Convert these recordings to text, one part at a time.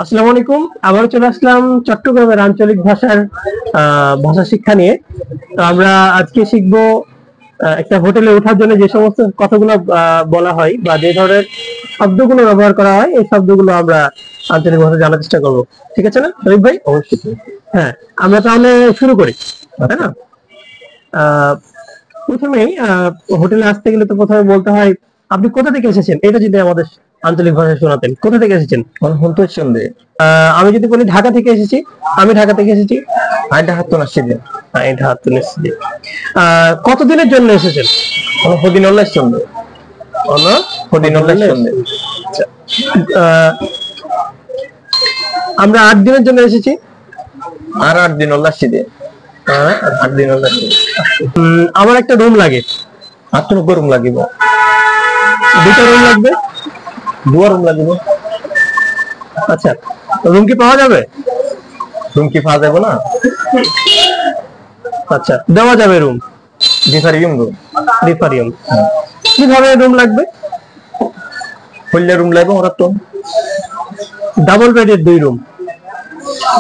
আসসালামু আলাইকুম। আবার চলে আসলাম চট্টগ্রামের আঞ্চলিক ভাষার ভাষা শিক্ষা নিয়ে। তো আমরা আজকে শিখবো একটা হোটেলে ওঠার জন্য যে সমস্ত কথাগুলো বলা হয় বা যে ধরনের শব্দগুলো ব্যবহার করা হয়, এই শব্দগুলো আমরা আঞ্চলিক ভাষা জানার চেষ্টা করবো। ঠিক আছে না শরীফ ভাই? অবশ্যই। হ্যাঁ, আমরা তাহলে শুরু করি, তাই না? আহ প্রথমেই হোটেলে আসতে গেলে তো প্রথমে বলতে হয় আপনি কোথা থেকে এসেছেন, এটা যদি আমাদের আঞ্চলিক ভাষায় শোনাতেন। কোথা থেকে এসেছেন? সন্তোষ চন্দ্রে। আমি যদি বলি ঢাকা থেকে এসেছি, আমি ঢাকা থেকে এসেছি। আইডা হাত নাসি দে। এটা হাত তুলে এসেছি। কতদিনের জন্য এসেছেন? হদিনুল্লাহ চন্দ্রে। হদিনুল্লাহ চন্দ্রে। আচ্ছা। আমরা 8 দিনের জন্য এসেছি। আর 8 দিন উল্লাসি দে। 8 দিন উল্লাসি। আমার একটা রুম লাগে। আত্মন গরম লাগিব। দুটো রুম লাগবে। দুয়া রুম লাগিব। আচ্ছা, রুম কি পাওয়া যাবে? রুম কি পাওয়া যাবে না? আচ্ছা, দেওয়া যাবে রুম। ডিফারিয়াম রুম। ডিফারিয়াম। কি ধরনের রুম লাগবে? হইলে রুম লাগবে ওরা তো। ডাবল বেডের 2 রুম।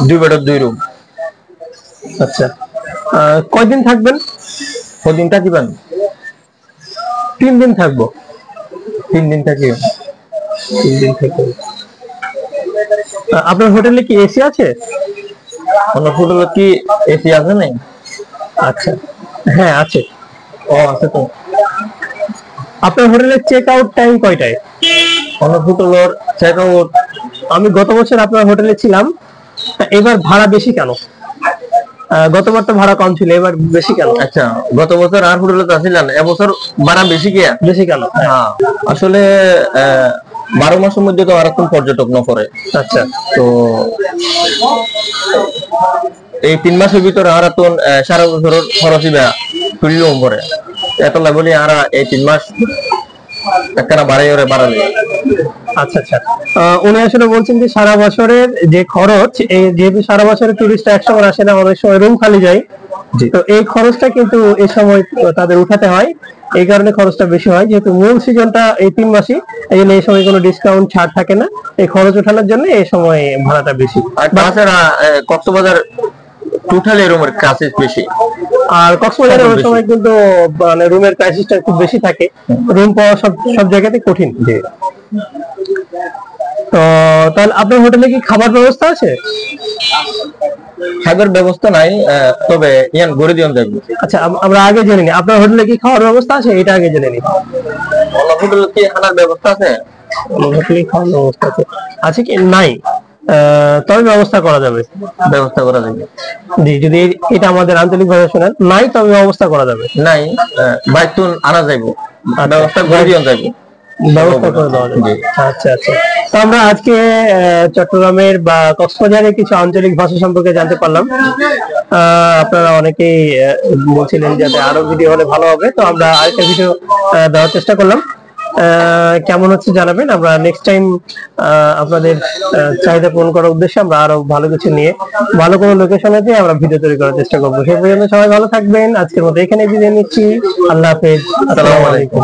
2 বেডের 2 রুম। আচ্ছা, কয়দিন থাকবেন? কদিন থাকিবেন? 3 দিন থাকবো। 3 দিন থাকি। 3 দিন থাকবো। আপনার হোটেলে কি এসি আছে? কোন হোটেলে কি এসি আছে নাই? আচ্ছা, হ্যাঁ আছে। ও আছে তো। আপনার হোটেলের চেক আউট টাইম কয়টায়? কোন হোটেলের চেক আউট, আমি গত বছর আপনার হোটেলে ছিলাম, এবার ভাড়া বেশি কেন? গতবার তো ভাড়া কম ছিল, এবার বেশি কেন? আচ্ছা, গত বছর আর হোটেলে তো ছিলেন, এবছর ভাড়া বেশি কি? বেশি কেন? হ্যাঁ, আসলে 12 মাসের মধ্যে তো আর কোন পর্যটক না করে। আচ্ছা, তো এই 3 মাসের ভিতরে আর তো সারা বছর খরচই তুলিও পরে এত লাগলে আর এই 3 মাস একটা বাড়ালে। আচ্ছা আচ্ছা। উনি আসলে বলছেন যে সারা বছরের যে খরচ, এই যেহেতু সারা বছরের টুরিস্ট একসময় আসে না, অনেক সময় রুম খালি যায়, তো এই খরচটা কিন্তু এই সময় তাদের উঠাতে হয়। এই কারণে খরচটা বেশি হয়, যেহেতু মূল সিজনটা এই 3 মাসই, এই জন্য এই সময় কোনো ডিসকাউন্ট ছাড় থাকে না। এই খরচ ওঠানোর জন্য এই সময় ভাড়াটা বেশি। আর তাছাড়া কক্সবাজার টোটাল রুমের ক্রাইসিস বেশি। আর কক্সবাজারে ওই সময় কিন্তু মানে রুমের ক্রাইসিসটা খুব বেশি থাকে, রুম পাওয়া সব জায়গাতে কঠিন। তো তাহলে আপনার হোটেলে কি খাবার ব্যবস্থা আছে? খাবার ব্যবস্থা নাই, তবে ইয়ান গড়ে দিন যাবে। আচ্ছা, আমরা আগে জেনে নিই আপনার হোটেলে কি খাওয়ার ব্যবস্থা আছে, এটা আগে জেনে নিই। অন্য হোটেলে কি খানার ব্যবস্থা আছে? হোটেলে খাওয়ার ব্যবস্থা আছে আছে কি নাই? তবে ব্যবস্থা করা যাবে। ব্যবস্থা করা যাবে জি, যদি এটা আমাদের আঞ্চলিক ভাষা শোনেন, নাই তবে ব্যবস্থা করা যাবে। নাই, বাইতুন আনা যাইবো, ব্যবস্থা করে দিন যাবে। ব্যবস্থা করে দেওয়া যাবে। আচ্ছা আচ্ছা। তো আমরা আজকে চট্টগ্রামের বা কক্সবাজারের কিছু আঞ্চলিক ভাষা সম্পর্কে জানতে পারলাম। আপনারা অনেকেই বলছিলেন যাতে আরো ভিডিও হলে ভালো হবে, তো আমরা আরেকটা ভিডিও দেওয়ার চেষ্টা করলাম। কেমন হচ্ছে জানাবেন। আমরা নেক্সট টাইম আপনাদের চাহিদা পূরণ করার উদ্দেশ্যে আমরা আরো ভালো কিছু নিয়ে ভালো কোনো লোকেশনে দিয়ে আমরা ভিডিও তৈরি করার চেষ্টা করবো। সেই পর্যন্ত সবাই ভালো থাকবেন। আজকের মতো এখানে বিদায় নিচ্ছি। আল্লাহ হাফেজ। আসসালামু আলাইকুম।